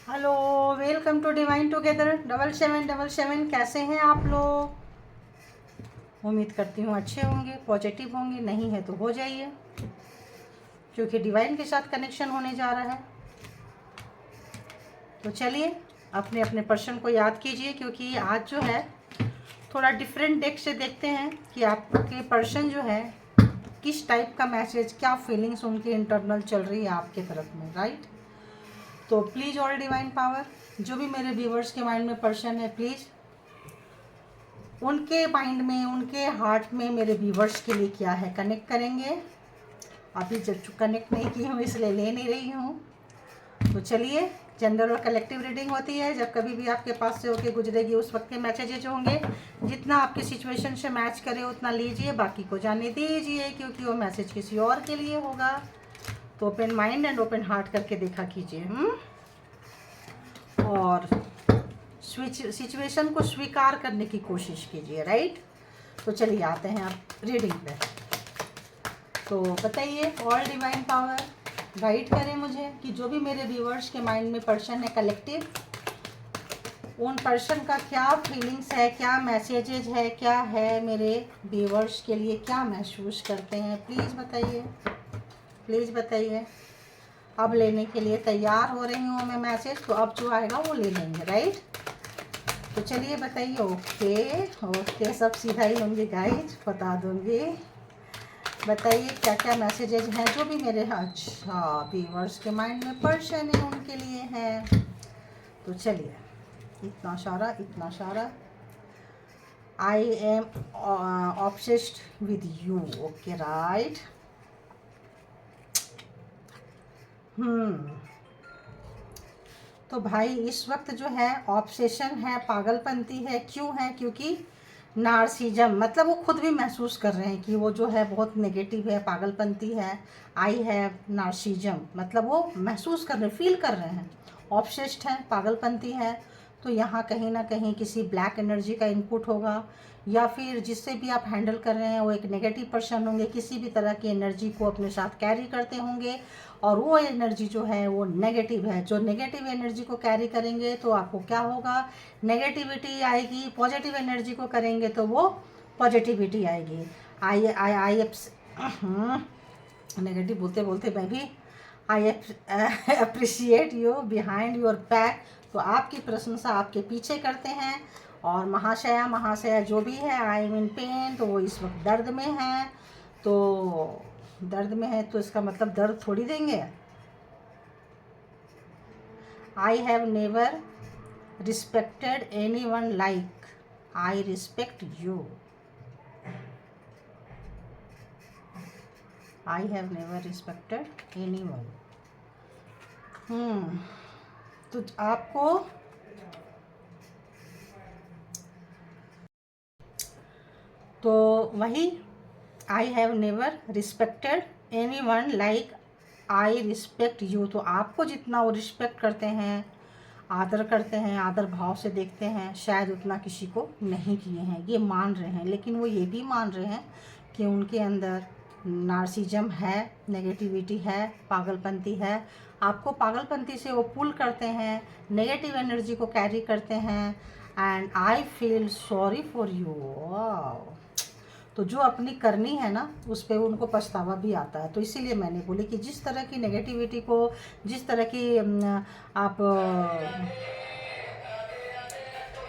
Hello, welcome to divine together 7777। कैसे हैं आप लोग? उम्मीद करती हूँ अच्छे होंगे, पॉजिटिव होंगे। नहीं है तो हो जाइए, क्योंकि डिवाइन के साथ कनेक्शन होने जा रहा है। तो चलिए अपने अपने पर्सन को याद कीजिए, क्योंकि आज जो है थोड़ा डिफरेंट डेक से देखते हैं कि आपके पर्सन जो है किस टाइप का मैसेज, क्या फीलिंग्स उनके इंटरनल चल रही है आपके तरफ में, राइट। तो प्लीज़ ऑल डिवाइन पावर, जो भी मेरे व्यूवर्स के माइंड में पर्सन है, प्लीज़ उनके माइंड में, उनके हार्ट में मेरे व्यूवर्स के लिए क्या है, कनेक्ट करेंगे। अभी जब कनेक्ट नहीं की हूँ इसलिए ले नहीं रही हूँ। तो चलिए, जनरल और कलेक्टिव रीडिंग होती है। जब कभी भी आपके पास से होके गुजरेगी उस वक्त के मैसेजेज होंगे। जितना आपकी सिचुएशन से मैच करे उतना लीजिए, बाकी को जाने दीजिए, क्योंकि वो मैसेज किसी और के लिए होगा। तो open mind and open heart करके देखा कीजिए। और सिचुएशन को स्वीकार करने की कोशिश कीजिए, राइट। तो चलिए आते हैं आप रीडिंग पे। तो बताइए ऑल डिवाइन पावर गाइड करें मुझे कि जो भी मेरे व्यूवर्स के माइंड में पर्सन है कलेक्टिव, उन पर्सन का क्या फीलिंग्स है, क्या मैसेजेज है, क्या है मेरे व्यूवर्स के लिए, क्या महसूस करते हैं। प्लीज़ बताइए, प्लीज़ बताइए। अब लेने के लिए तैयार हो रही हूँ मैं मैसेज, तो अब जो आएगा वो ले लेंगे, राइट। तो चलिए बताइए। ओके ओके, सब सीधा ही होंगे गाइज, बता दूंगी। बताइए क्या क्या मैसेजेज हैं जो भी मेरे, अच्छा व्यूअर्स के माइंड में पर्सन है उनके लिए है। तो चलिए, इतना सारा I am obsessed with you. Okay right. तो भाई इस वक्त जो है ऑब्सेशन है, पागलपंती है। क्यों है? क्योंकि नार्सिज्म, मतलब वो खुद भी महसूस कर रहे हैं कि वो जो है बहुत नेगेटिव है, पागलपंती है। आई हैव नार्सिज्म, मतलब वो महसूस कर रहे, फील कर रहे हैं। ऑब्सेस्ड है, पागलपंती है। तो यहाँ कहीं ना कहीं किसी ब्लैक एनर्जी का इनपुट होगा, या फिर जिससे भी आप हैंडल कर रहे हैं वो एक नेगेटिव पर्सन होंगे, किसी भी तरह की एनर्जी को अपने साथ कैरी करते होंगे। और वो एनर्जी जो है वो नेगेटिव है। जो नेगेटिव एनर्जी को कैरी करेंगे तो आपको क्या होगा, नेगेटिविटी आएगी। पॉजिटिव एनर्जी को करेंगे तो वो पॉजिटिविटी आएगी। आई आई आई नेगेटिव बोलते बोलते मैं भी I appreciate you behind your back. तो आपकी प्रशंसा आपके पीछे करते हैं। और महाशया जो भी है, आई एम इन पेन, तो वो इस वक्त दर्द में है। तो दर्द में है तो इसका मतलब दर्द थोड़ी देंगे। I have never respected any one like I respect you. I have never respected any one. तो आपको तो वही, I have never respected any one like I respect you. तो आपको जितना वो रिस्पेक्ट करते हैं, आदर करते हैं, आदर भाव से देखते हैं, शायद उतना किसी को नहीं किए हैं। ये मान रहे हैं, लेकिन वो ये भी मान रहे हैं कि उनके अंदर नार्सिज्म है, नेगेटिविटी है, पागलपंती है। आपको पागलपंती से वो पुल करते हैं, नेगेटिव एनर्जी को कैरी करते हैं। And I feel sorry for you. तो जो अपनी करनी है ना, उस पर उनको पछतावा भी आता है। तो इसीलिए मैंने बोली कि जिस तरह की नेगेटिविटी को, जिस तरह की आप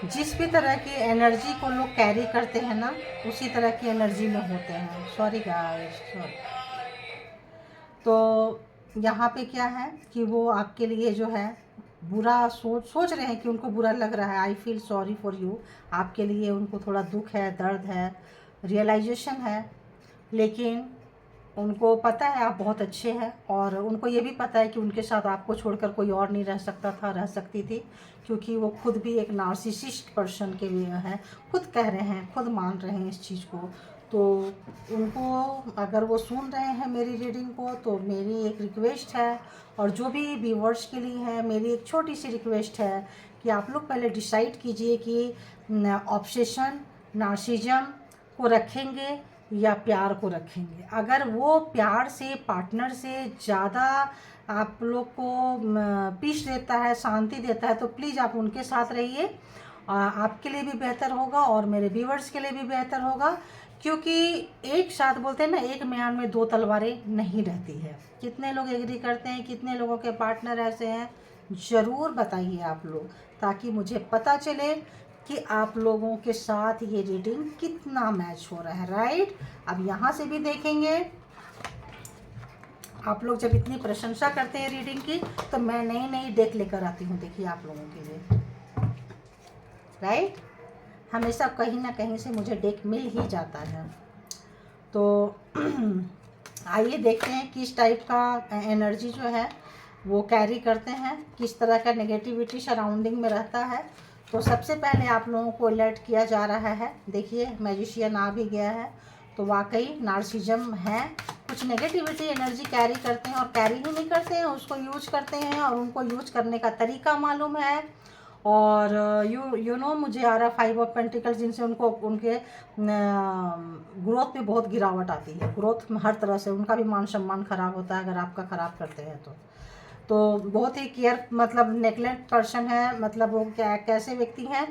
जिस भी तरह की एनर्जी को लोग कैरी करते हैं ना, उसी तरह की एनर्जी में होते हैं। Sorry guys, sorry. तो यहाँ पे क्या है कि वो आपके लिए जो है बुरा सोच रहे हैं, कि उनको बुरा लग रहा है। I feel sorry for you, आपके लिए उनको थोड़ा दुख है, दर्द है, रियलाइजेशन है। लेकिन उनको पता है आप बहुत अच्छे हैं, और उनको ये भी पता है कि उनके साथ आपको छोड़कर कोई और नहीं रह सकता था, रह सकती थी। क्योंकि वो खुद भी एक नार्सिसिस्ट पर्सन के लिए है, खुद कह रहे हैं, खुद मान रहे हैं इस चीज़ को। तो उनको, अगर वो सुन रहे हैं मेरी रीडिंग को, तो मेरी एक रिक्वेस्ट है, और जो भी व्यूअर्स के लिए है मेरी एक छोटी सी रिक्वेस्ट है कि आप लोग पहले डिसाइड कीजिए कि ऑब्सेशन, नार्सिज्म को रखेंगे या प्यार को रखेंगे। अगर वो प्यार से, पार्टनर से ज़्यादा आप लोग को पीस देता है, शांति देता है, तो प्लीज़ आप उनके साथ रहिए। आपके लिए भी बेहतर होगा और मेरे व्यूअर्स के लिए भी बेहतर होगा, क्योंकि एक साथ बोलते हैं ना, एक म्यान में दो तलवारें नहीं रहती है। कितने लोग एग्री करते हैं, कितने लोगों के पार्टनर ऐसे हैं, ज़रूर बताइए आप लोग, ताकि मुझे पता चले कि आप लोगों के साथ ये रीडिंग कितना मैच हो रहा है, राइट। अब यहाँ से भी देखेंगे, आप लोग जब इतनी प्रशंसा करते हैं रीडिंग की, तो मैं नई नई डेक लेकर आती हूँ, देखिए आप लोगों के लिए, राइट। हमेशा कहीं ना कहीं से मुझे डेक मिल ही जाता है। तो आइए देखते हैं किस टाइप का एनर्जी जो है वो कैरी करते हैं, किस तरह का नेगेटिविटी सराउंडिंग में रहता है। तो सबसे पहले आप लोगों को अलर्ट किया जा रहा है। देखिए मैजिशियन आ भी गया है, तो वाकई नार्सिज्म है, कुछ नेगेटिविटी एनर्जी कैरी करते हैं, और कैरी ही नहीं करते हैं, उसको यूज करते हैं, और उनको यूज करने का तरीका मालूम है। और यू नो मुझे आ रहा 5 ऑफ पेंटिकल्स, जिनसे उनको उनके ग्रोथ में बहुत गिरावट आती है, ग्रोथ में हर तरह से उनका भी मान सम्मान खराब होता है अगर आपका ख़राब करते हैं तो बहुत ही केयर, मतलब नेग्लेक्ट पर्सन है। मतलब वो क्या, कैसे व्यक्ति हैं,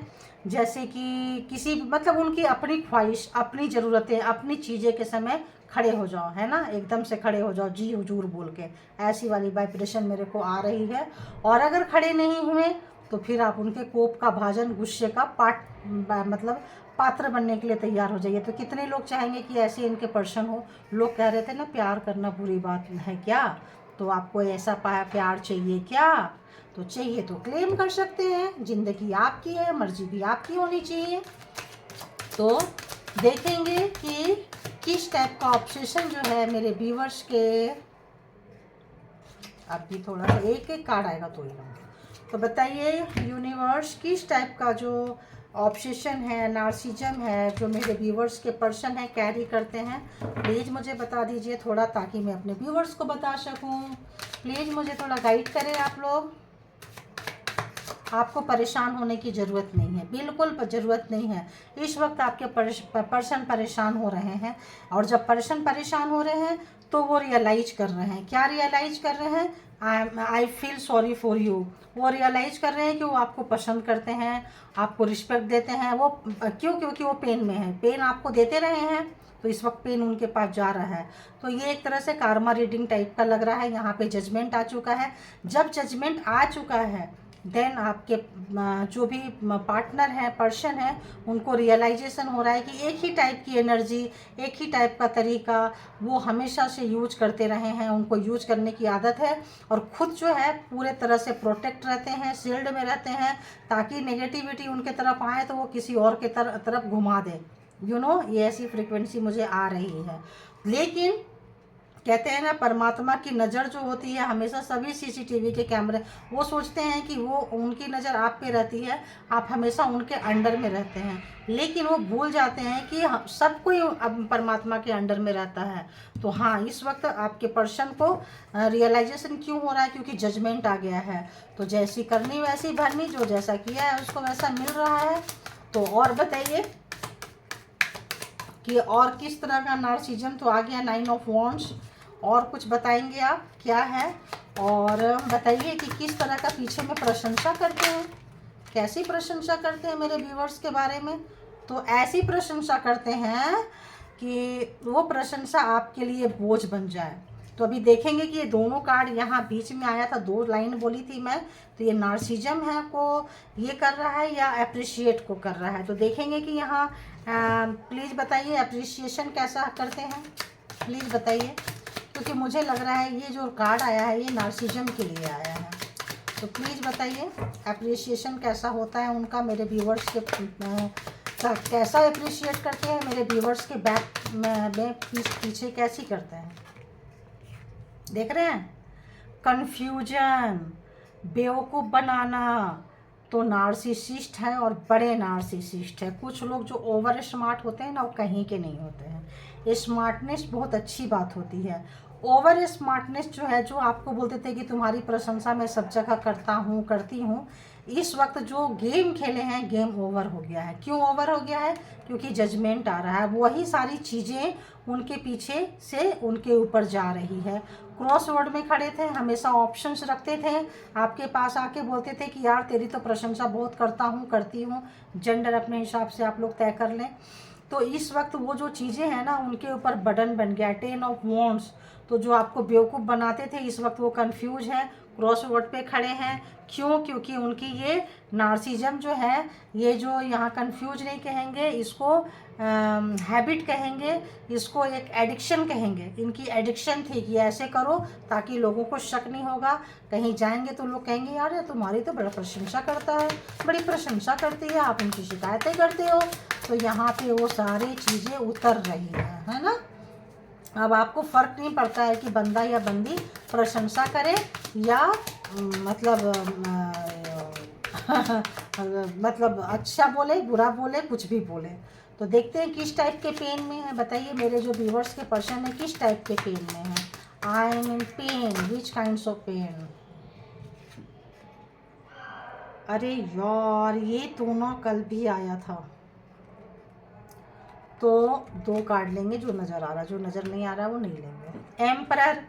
जैसे कि किसी, मतलब उनकी अपनी ख्वाहिश, अपनी ज़रूरतें, अपनी चीज़ें के समय खड़े हो जाओ, है ना, एकदम से खड़े हो जाओ जी हुजूर बोल के, ऐसी वाली वाइब्रेशन मेरे को आ रही है। और अगर खड़े नहीं हुए तो फिर आप उनके कोप का भाजन, गुस्से का मतलब पात्र बनने के लिए तैयार हो जाइए। तो कितने लोग चाहेंगे कि ऐसे इनके पर्सन हो। लोग कह रहे थे ना प्यार करना बुरी बात है क्या, तो आपको ऐसा प्यार चाहिए क्या, तो चाहिए तो क्लेम कर सकते हैं, ज़िंदगी आपकी है, मर्जी भी आपकी होनी चाहिए। तो देखेंगे कि किस टाइप का ऑब्सेशन जो है मेरे व्यूअर्स के, अभी थोड़ा सा एक एक कार्ड आएगा तो ही लूँगी। तो बताइए यूनिवर्स, किस टाइप का जो ऑब्सेशन है, नार्सिज्म है, जो मेरे व्यूअर्स के पर्सन है कैरी करते हैं, प्लीज़ मुझे बता दीजिए थोड़ा, ताकि मैं अपने व्यूअर्स को बता सकूं। प्लीज़ मुझे थोड़ा गाइड करें आप लोग। आपको परेशान होने की ज़रूरत नहीं है, बिल्कुल ज़रूरत नहीं है। इस वक्त आपके पर्सन परेशान हो रहे हैं, और जब पर्सन परेशान हो रहे हैं तो वो रियलाइज कर रहे हैं, क्या रियलाइज कर रहे हैं, I feel sorry for you. वो रियलाइज कर रहे हैं कि वो आपको पसंद करते हैं, आपको रिस्पेक्ट देते हैं। वो क्यों, क्योंकि वो पेन में है, पेन आपको देते रहे हैं, तो इस वक्त पेन उनके पास जा रहा है। तो ये एक तरह से कार्मा रीडिंग टाइप का लग रहा है। यहाँ पे जजमेंट आ चुका है। जब जजमेंट आ चुका है देन आपके जो भी पार्टनर है, पर्सन है, उनको रियलाइजेशन हो रहा है कि एक ही टाइप की एनर्जी, एक ही टाइप का तरीका वो हमेशा से यूज करते रहे हैं, उनको यूज करने की आदत है, और खुद जो है पूरे तरह से प्रोटेक्ट रहते हैं, शील्ड में रहते हैं, ताकि नेगेटिविटी उनके तरफ आए तो वो किसी और के तरफ घुमा दे। ये ऐसी फ्रिक्वेंसी मुझे आ रही है। लेकिन कहते हैं ना, परमात्मा की नज़र जो होती है हमेशा, सभी सीसीटीवी के कैमरे, वो सोचते हैं कि वो उनकी नज़र आप पे रहती है, आप हमेशा उनके अंडर में रहते हैं, लेकिन वो भूल जाते हैं कि सब कोई अब परमात्मा के अंडर में रहता है। तो हाँ, इस वक्त आपके पर्सन को रियलाइजेशन क्यों हो रहा है, क्योंकि जजमेंट आ गया है। तो जैसी करनी वैसी भरनी, जो जैसा किया है उसको वैसा मिल रहा है। तो और बताइए कि और किस तरह का नार्सिज्म, तो आ गया 9 ऑफ वॉन्ड्स। और कुछ बताएंगे आप क्या है, और बताइए कि किस तरह का पीछे में प्रशंसा करते हैं, कैसी प्रशंसा करते हैं मेरे व्यूअर्स के बारे में। तो ऐसी प्रशंसा करते हैं कि वो प्रशंसा आपके लिए बोझ बन जाए। तो अभी देखेंगे कि ये दोनों कार्ड यहाँ बीच में आया था, 2 लाइन बोली थी मैं, तो ये नार्सिज्म है को ये कर रहा है या अप्रिशिएट को कर रहा है। तो देखेंगे कि यहाँ प्लीज़ बताइए अप्रिशिएशन कैसा करते हैं, प्लीज़ बताइए, क्योंकि मुझे लग रहा है ये जो कार्ड आया है ये नार्सिज्म के लिए आया है। तो प्लीज़ बताइए अप्रिशिएशन कैसा होता है उनका, मेरे व्यूवर्स के कैसा अप्रिशिएट करते हैं, मेरे व्यूवर्स के बैक में पीछे कैसी करते हैं। देख रहे हैं, कन्फ्यूजन, बेवकूफ़ बनाना, तो नार्सिसिस्ट है, और बड़े नार्सिसिस्ट है। कुछ लोग जो ओवर स्मार्ट होते हैं ना, वो कहीं के नहीं होते हैं। स्मार्टनेस बहुत अच्छी बात होती है। ओवर स्मार्टनेस जो है, जो आपको बोलते थे कि तुम्हारी प्रशंसा मैं सब जगह करता हूँ, करती हूँ, इस वक्त जो गेम खेले हैं गेम ओवर हो गया है। क्यों ओवर हो गया है? क्योंकि जजमेंट आ रहा है, वही सारी चीज़ें उनके पीछे से उनके ऊपर जा रही है। क्रॉसवर्ड में खड़े थे, हमेशा ऑप्शंस रखते थे, आपके पास आके बोलते थे कि यार तेरी तो प्रशंसा बहुत करता हूँ, करती हूँ, जेंडर अपने हिसाब से आप लोग तय कर लें। तो इस वक्त वो जो चीज़ें हैं ना उनके ऊपर बर्डन बन गया, 10 ऑफ वॉन्ड्स। तो जो आपको बेवकूफ़ बनाते थे इस वक्त वो कंफ्यूज हैं, क्रॉसवर्ड पे खड़े हैं। क्यों? क्योंकि उनकी ये नार्सिज्म जो है, ये जो यहाँ कंफ्यूज नहीं कहेंगे इसको, हैबिट कहेंगे इसको, एक एडिक्शन कहेंगे। इनकी एडिक्शन थी कि ऐसे करो ताकि लोगों को शक नहीं होगा, कहीं जाएंगे तो लोग कहेंगे यार ये तुम्हारी तो बड़ा प्रशंसा करता है, बड़ी प्रशंसा करती है, आप उनकी शिकायतें करते हो। तो यहाँ पे वो सारी चीज़ें उतर रही है ना। अब आपको फ़र्क नहीं पड़ता है कि बंदा या बंदी प्रशंसा करे या मतलब मतलब अच्छा बोले, बुरा बोले, कुछ भी बोले। तो देखते हैं किस टाइप के पेन में है। बताइए मेरे जो व्यूवर्स के पर्सन है किस टाइप के पेन में है। I am in pain, which kinds of pain. अरे यार ये दोनों कल भी आया था। तो 2 कार्ड लेंगे जो नज़र आ रहा, जो नज़र नहीं आ रहा वो नहीं लेंगे। एम्परर,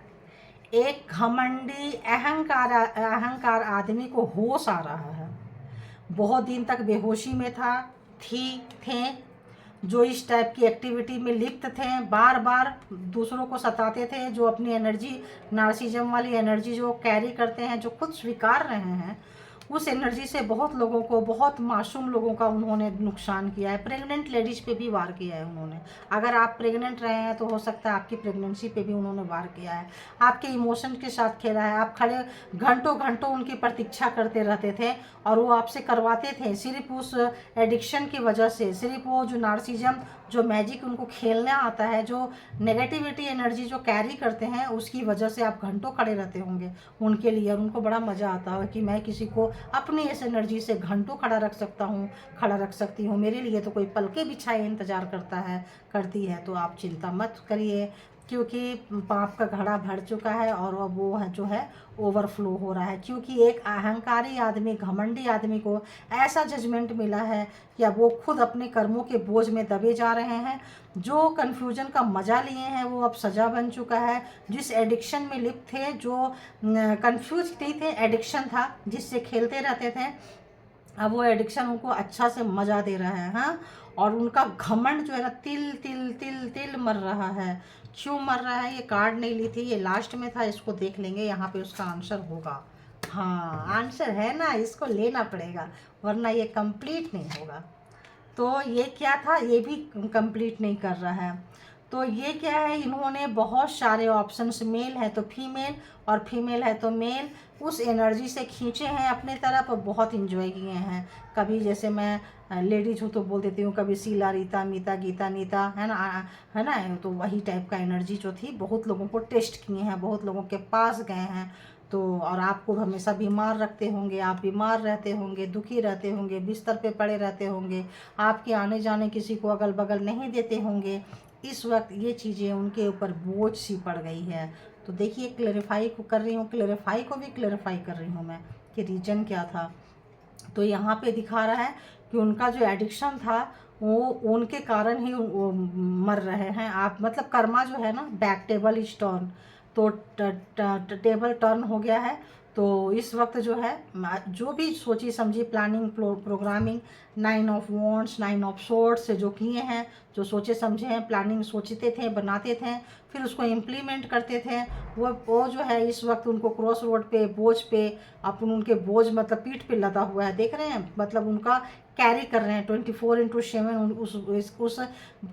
एक घमंडी अहंकार आदमी को होश आ रहा है। बहुत दिन तक बेहोशी में थे, जो इस टाइप की एक्टिविटी में लिप्त थे, बार बार दूसरों को सताते थे, जो अपनी एनर्जी, नार्सिज्म वाली एनर्जी जो कैरी करते हैं, जो खुद स्वीकार रहे हैं, उस एनर्जी से बहुत लोगों को, बहुत मासूम लोगों का उन्होंने नुकसान किया है। प्रेग्नेंट लेडीज़ पे भी वार किया है उन्होंने। अगर आप प्रेग्नेंट रहे हैं तो हो सकता है आपकी प्रेगनेंसी पे भी उन्होंने वार किया है, आपके इमोशन के साथ खेला है। आप खड़े घंटों घंटों उनकी प्रतीक्षा करते रहते थे और वो आपसे करवाते थे सिर्फ उस एडिक्शन की वजह से, सिर्फ वो जो नार्सिज्म, जो मैजिक उनको खेलना आता है, जो नेगेटिविटी एनर्जी जो कैरी करते हैं, उसकी वजह से आप घंटों खड़े रहते होंगे उनके लिए। और उनको बड़ा मज़ा आता है कि मैं किसी को अपनी इस एनर्जी से घंटों खड़ा रख सकता हूँ, खड़ा रख सकती हूँ, मेरे लिए तो कोई पलके बिछाए इंतज़ार करता है, करती है। तो आप चिंता मत करिए क्योंकि पाप का घड़ा भर चुका है और वो है जो है ओवरफ्लो हो रहा है। क्योंकि एक अहंकारी आदमी, घमंडी आदमी को ऐसा जजमेंट मिला है कि अब वो खुद अपने कर्मों के बोझ में दबे जा रहे हैं। जो कन्फ्यूजन का मज़ा लिए हैं वो अब सज़ा बन चुका है। जिस एडिक्शन में लिप्त थे, जो कन्फ्यूज नहीं थे, एडिक्शन था जिससे खेलते रहते थे, अब वो एडिक्शन उनको अच्छा से मज़ा दे रहा है। हाँ, और उनका घमंड जो है ना तिल तिल तिल तिल मर रहा है। क्यों मर रहा है? ये कार्ड नहीं ली थी, ये लास्ट में था, इसको देख लेंगे, यहाँ पे उसका आंसर होगा। हाँ आंसर है ना, इसको लेना पड़ेगा वरना ये कंप्लीट नहीं होगा। तो ये क्या था, ये भी कंप्लीट नहीं कर रहा है। तो ये क्या है, इन्होंने बहुत सारे ऑप्शंस, मेल है तो फीमेल और फीमेल है तो मेल, उस एनर्जी से खींचे हैं अपने तरफ और बहुत इंजॉय किए हैं। कभी जैसे मैं लेडीज हूँ तो बोल देती हूँ, कभी शीला, रीता, मीता, गीता, नीता, है ना, तो वही टाइप का एनर्जी जो थी बहुत लोगों को टेस्ट किए हैं, बहुत लोगों के पास गए हैं। तो और आपको हमेशा बीमार रखते होंगे, आप बीमार रहते होंगे, दुखी रहते होंगे, बिस्तर पे पड़े रहते होंगे, आपके आने जाने किसी को अगल बगल नहीं देते होंगे। इस वक्त ये चीज़ें उनके ऊपर बोझ सी पड़ गई है। तो देखिए क्लैरिफाई को कर रही हूँ, क्लैरिफाई को भी क्लैरिफाई कर रही हूँ मैं कि रीजन क्या था। तो यहाँ पे दिखा रहा है कि उनका जो एडिक्शन था वो उनके कारण ही वो मर रहे हैं। आप मतलब कर्मा जो है ना, बैक टेबल इज टर्न, तो टेबल टर्न हो गया है। तो इस वक्त जो है जो भी सोची समझी planning, programming, 9 of wands, 9 of swords से जो किए हैं, जो सोचे समझे हैं, प्लानिंग सोचते थे, बनाते थे, फिर उसको इम्प्लीमेंट करते थे, वो जो है इस वक्त उनको क्रॉस रोड पे, बोझ पे, अपन उनके बोझ मतलब पीठ पे लदा हुआ है, देख रहे हैं, मतलब उनका कैरी कर रहे हैं 24/7 उस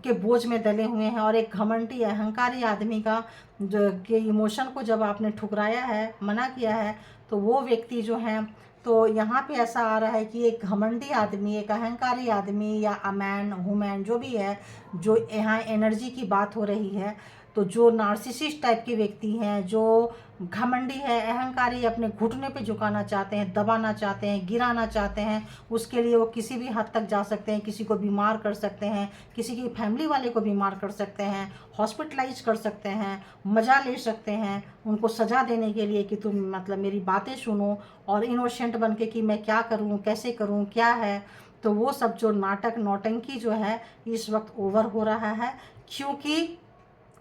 के बोझ में डले हुए हैं। और एक घमंडी अहंकारी आदमी का जो के इमोशन को जब आपने ठुकराया है, मना किया है, तो वो व्यक्ति जो है, तो यहाँ पे ऐसा आ रहा है कि एक घमंडी आदमी, एक अहंकारी आदमी या अमैन वुमैन जो भी है, जो यहाँ एनर्जी की बात हो रही है, तो जो नार्सिसिस्ट टाइप के व्यक्ति हैं, जो घमंडी है, अहंकारी, अपने घुटने पे झुकाना चाहते हैं, दबाना चाहते हैं, गिराना चाहते हैं, उसके लिए वो किसी भी हद तक जा सकते हैं। किसी को बीमार कर सकते हैं, किसी की फैमिली वाले को बीमार कर सकते हैं, हॉस्पिटलाइज कर सकते हैं, मज़ा ले सकते हैं उनको सज़ा देने के लिए कि तुम मतलब मेरी बातें सुनो, और इनोसेंट बन के कि मैं क्या करूँ, कैसे करूँ, क्या है। तो वो सब जो नाटक नौटंकी जो है इस वक्त ओवर हो रहा है, क्योंकि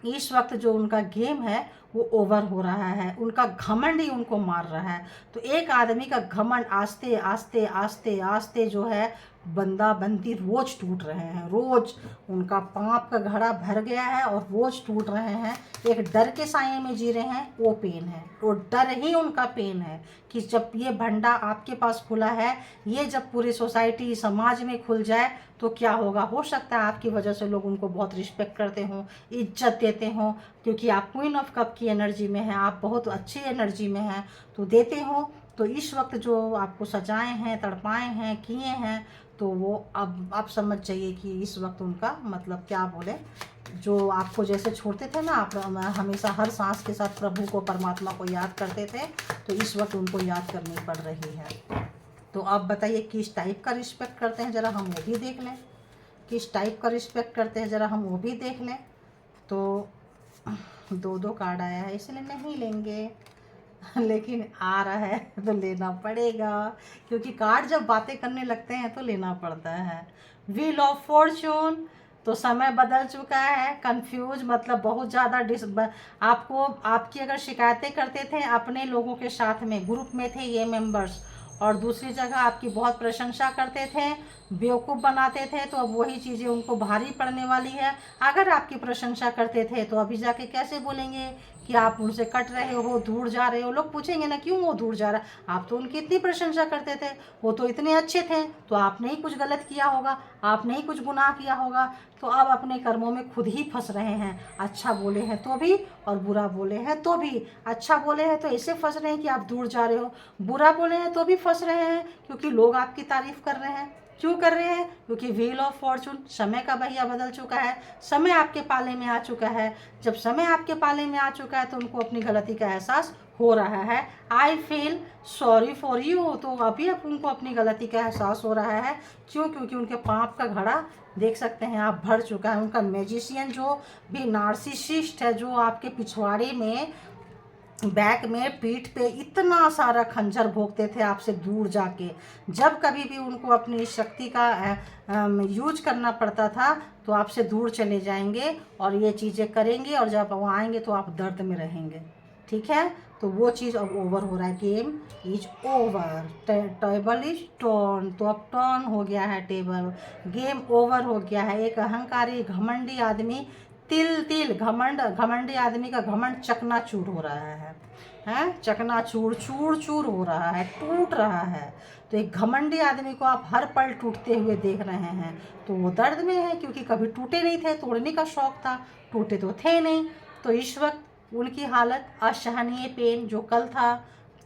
इस वक्त जो उनका गेम है वो ओवर हो रहा है। उनका घमंड ही उनको मार रहा है। तो एक आदमी का घमंड आस्ते आस्ते आस्ते आस्ते जो है बंदा बंदी रोज टूट रहे हैं, रोज उनका पाप का घड़ा भर गया है और रोज टूट रहे हैं। एक डर के साये में जी रहे हैं, वो पेन है, वो डर ही उनका पेन है कि जब ये भंडा आपके पास खुला है, ये जब पूरी सोसाइटी समाज में खुल जाए तो क्या होगा। हो सकता है आपकी वजह से लोग उनको बहुत रिस्पेक्ट करते हों, इज्जत देते हों, क्योंकि आप क्वीन ऑफ कप की एनर्जी में हैं, आप बहुत अच्छी एनर्जी में हैं, तो देते हों। तो इस वक्त जो आपको सजाए हैं, तड़पाए हैं, किए हैं, तो वो अब आप समझ जाइए कि इस वक्त उनका मतलब क्या बोले, जो आपको जैसे छोड़ते थे ना, आप हमेशा हर सांस के साथ प्रभु को, परमात्मा को याद करते थे, तो इस वक्त उनको याद करनी पड़ रही है। तो आप बताइए किस टाइप का रिस्पेक्ट करते हैं, ज़रा हम वो भी देख लें। किस टाइप का रिस्पेक्ट करते हैं ज़रा हम वो भी देख लें। तो 2 कार्ड आया है, इसलिए नहीं लेंगे लेकिन आ रहा है तो लेना पड़ेगा, क्योंकि कार्ड जब बातें करने लगते हैं तो लेना पड़ता है। व्हील ऑफ फॉर्चून, तो समय बदल चुका है। कंफ्यूज मतलब बहुत ज़्यादा आपको, आपकी अगर शिकायतें करते थे अपने लोगों के साथ में, ग्रुप में थे ये मेंबर्स, और दूसरी जगह आपकी बहुत प्रशंसा करते थे, बेवकूफ़ बनाते थे, तो अब वही चीज़ें उनको भारी पड़ने वाली है। अगर आपकी प्रशंसा करते थे तो अभी जाके कैसे बोलेंगे कि आप उनसे कट रहे हो, दूर जा रहे हो। लोग पूछेंगे ना क्यों वो दूर जा रहा है, आप तो उनकी इतनी प्रशंसा करते थे, वो तो इतने अच्छे थे, तो आपने ही कुछ गलत किया होगा, आपने ही कुछ गुनाह किया होगा। तो अब अपने कर्मों में खुद ही फंस रहे हैं। अच्छा बोले हैं तो भी और बुरा बोले हैं तो भी। अच्छा बोले हैं तो ऐसे फंस रहे हैं कि आप दूर जा रहे हो, बुरा बोले हैं तो भी फंस रहे हैं क्योंकि लोग आपकी तारीफ कर रहे हैं। क्यों कर रहे हैं? क्योंकि व्हील ऑफ फॉर्चून, समय का पहिया बदल चुका है, समय आपके पाले में आ चुका है। जब समय आपके पाले में आ चुका है तो उनको अपनी गलती का एहसास हो रहा है। I feel sorry for you, तो अभी अब उनको अपनी गलती का एहसास हो रहा है। क्यों? क्योंकि उनके पाप का घड़ा देख सकते हैं आप भर चुका है। उनका मैजिशियन जो भी नार्सिसिस्ट है, जो आपके पिछवाड़े में, बैक में, पीठ पे इतना सारा खंजर भोंकते थे आपसे दूर जाके, जब कभी भी उनको अपनी शक्ति का यूज करना पड़ता था तो आपसे दूर चले जाएंगे और ये चीज़ें करेंगे, और जब वो आएंगे तो आप दर्द में रहेंगे। ठीक है, तो वो चीज़ अब ओवर हो रहा है। Game is over, table is turn, तो अब टर्न हो गया है टेबल, गेम ओवर हो गया है। एक अहंकारी घमंडी आदमी, घमंडी आदमी का घमंड चकनाचूर हो रहा है, चकनाचूर, चूर चूर हो रहा है, टूट रहा है। तो एक घमंडी आदमी को आप हर पल टूटते हुए देख रहे हैं, तो वो दर्द में है, क्योंकि कभी टूटे नहीं थे, तोड़ने का शौक था, टूटे तो थे नहीं। तो इस वक्त उनकी हालत असहनीय पेन जो कल था,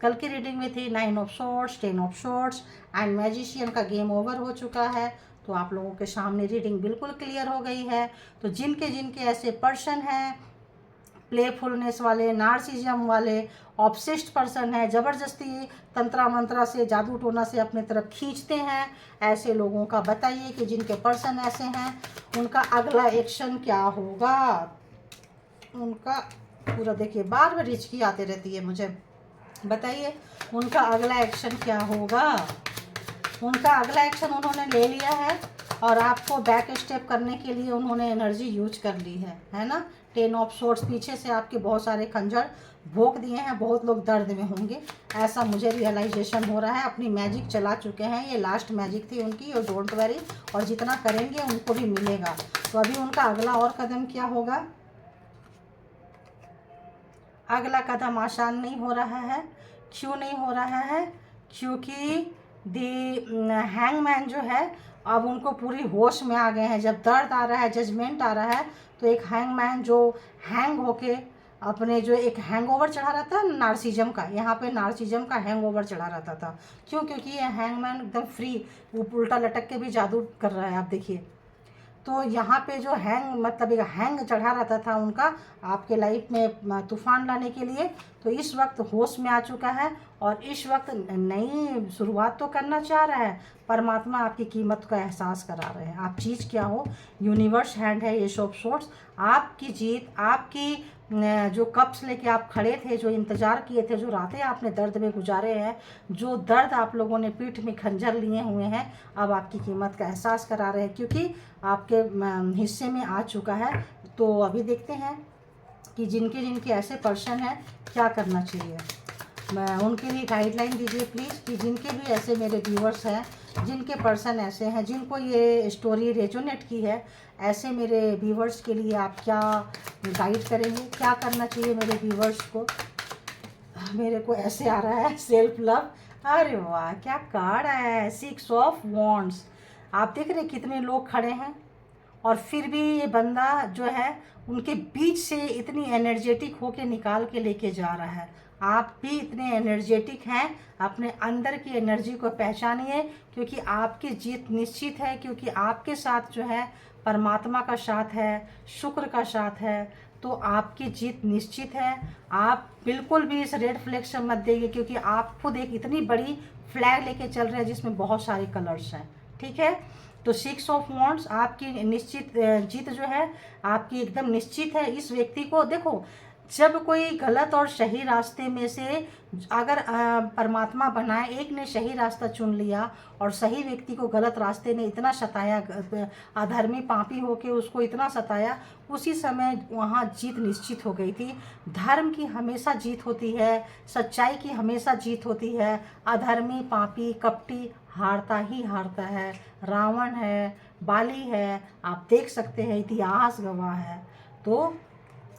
कल की रीडिंग में थी 9 of swords, 10 of swords and magician का गेम ओवर हो चुका है। तो आप लोगों के सामने रीडिंग बिल्कुल क्लियर हो गई है। तो जिनके जिनके ऐसे पर्सन हैं, प्लेफुलनेस वाले, नार्सिज्म वाले, ऑब्सेस्ड पर्सन है, ज़बरदस्ती तंत्रा मंत्रा से, जादू टोना से अपने तरफ खींचते हैं, ऐसे लोगों का बताइए कि जिनके पर्सन ऐसे हैं उनका अगला एक्शन क्या होगा। उनका पूरा देखिए, बार बार हिचकी आते रहती है मुझे, बताइए उनका अगला एक्शन क्या होगा। उनका अगला एक्शन उन्होंने ले लिया है और आपको बैक स्टेप करने के लिए उन्होंने एनर्जी यूज कर ली है ना। 10 ऑफ सॉर्ड्स, पीछे से आपके बहुत सारे खंजर भोंक दिए हैं, बहुत लोग दर्द में होंगे, ऐसा मुझे रियलाइजेशन हो रहा है। अपनी मैजिक चला चुके हैं, ये लास्ट मैजिक थी उनकी, और डोंट वरी, और जितना करेंगे उनको भी मिलेगा। तो अभी उनका अगला और कदम क्या होगा। अगला कदम आसान नहीं हो रहा है। क्यों नहीं हो रहा है? क्योंकि हैंगमैन जो है अब उनको पूरी होश में आ गए हैं। जब दर्द आ रहा है, जजमेंट आ रहा है, तो एक हैंगमैन जो हैंग होके अपने, जो एक हैंगओवर चढ़ा रहता है नार्सिज्म का, यहाँ पे नार्सिज्म का हैंगओवर चढ़ा रहता था। क्यों? क्योंकि ये हैंगमैन एकदम फ्री, उल्टा लटक के भी जादू कर रहा है। आप देखिए, तो यहाँ पे जो मतलब एक हैंग चढ़ा रहता था उनका आपके लाइफ में तूफान लाने के लिए, तो इस वक्त होश में आ चुका है और इस वक्त नई शुरुआत तो करना चाह रहा है। परमात्मा आपकी कीमत का एहसास करा रहे हैं। आप चीज़ क्या हो, यूनिवर्स हैंड है एस ऑफ सोर्ड्स। आपकी जीत, आपकी जो कप्स लेके आप खड़े थे, जो इंतज़ार किए थे, जो रातें आपने दर्द में गुजारे हैं, जो दर्द आप लोगों ने पीठ में खंजर लिए हुए हैं, अब आपकी कीमत का एहसास करा रहे हैं क्योंकि आपके हिस्से में आ चुका है। तो अभी देखते हैं कि जिनके जिनके ऐसे पर्सन हैं क्या करना चाहिए। मैं उनके लिए गाइडलाइन दीजिए प्लीज़ कि जिनके भी ऐसे मेरे व्यूअर्स हैं, जिनके पर्सन ऐसे हैं, जिनको ये स्टोरी रेजोनेट की है, ऐसे मेरे व्यूअर्स के लिए आप क्या गाइड करेंगे, क्या करना चाहिए मेरे व्यूअर्स को। मेरे को ऐसे आ रहा है सेल्फ लव। अरे वाह, क्या कार्ड है, 6 ऑफ वॉन्ड्स। आप देख रहे कितने लोग खड़े हैं और फिर भी ये बंदा जो है उनके बीच से इतनी एनर्जेटिक होके निकाल के लेके जा रहा है। आप भी इतने एनर्जेटिक हैं, अपने अंदर की एनर्जी को पहचानिए क्योंकि आपकी जीत निश्चित है, क्योंकि आपके साथ जो है परमात्मा का साथ है, शुक्र का साथ है, तो आपकी जीत निश्चित है। आप बिल्कुल भी इस रेड फ्लैग से मत देंगे क्योंकि आप खुद एक इतनी बड़ी फ्लैग लेके चल रहे हैं जिसमें बहुत सारे कलर्स हैं, ठीक है। तो 6 ऑफ वॉन्ड्स आपकी निश्चित जीत जो है आपकी एकदम निश्चित है। इस व्यक्ति को देखो, जब कोई गलत और सही रास्ते में से अगर परमात्मा बनाए, एक ने सही रास्ता चुन लिया और सही व्यक्ति को गलत रास्ते ने इतना सताया, अधर्मी पापी होके उसको इतना सताया, उसी समय वहाँ जीत निश्चित हो गई थी। धर्म की हमेशा जीत होती है, सच्चाई की हमेशा जीत होती है। अधर्मी पापी कपटी हारता ही हारता है। रावण है, बाली है, आप देख सकते हैं, इतिहास गवाह है। तो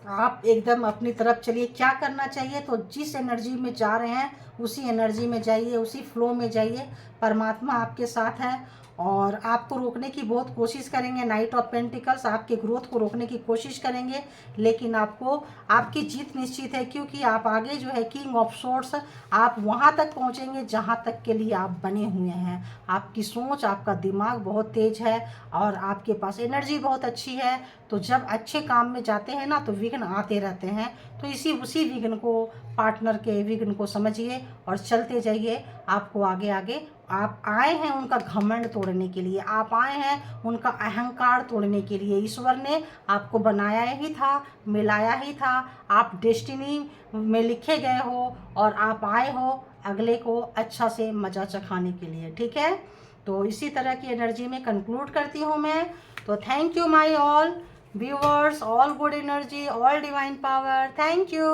आप एकदम अपनी तरफ चलिए। क्या करना चाहिए, तो जिस एनर्जी में जा रहे हैं उसी एनर्जी में जाइए, उसी फ्लो में जाइए। परमात्मा आपके साथ है और आपको रोकने की बहुत कोशिश करेंगे। नाइट ऑफ पेंटिकल्स आपके ग्रोथ को रोकने की कोशिश करेंगे, लेकिन आपकी जीत निश्चित है क्योंकि आप आगे जो है किंग ऑफ सोर्ड्स, आप वहाँ तक पहुँचेंगे जहाँ तक के लिए आप बने हुए हैं। आपकी सोच, आपका दिमाग बहुत तेज है और आपके पास एनर्जी बहुत अच्छी है। तो जब अच्छे काम में जाते हैं ना तो विघ्न आते रहते हैं, तो उसी विघ्न को, पार्टनर के विघ्न को समझिए और चलते जाइए। आपको आगे आगे आप आए हैं उनका घमंड तोड़ने के लिए, आप आए हैं उनका अहंकार तोड़ने के लिए। ईश्वर ने आपको बनाया ही था, मिलाया ही था, आप डेस्टिनी में लिखे गए हो और आप आए हो अगले को अच्छा से मजा चखाने के लिए, ठीक है। तो इसी तरह की एनर्जी में कंक्लूड करती हूँ मैं। तो thank you my all viewers, all good energy, all divine power. Thank you.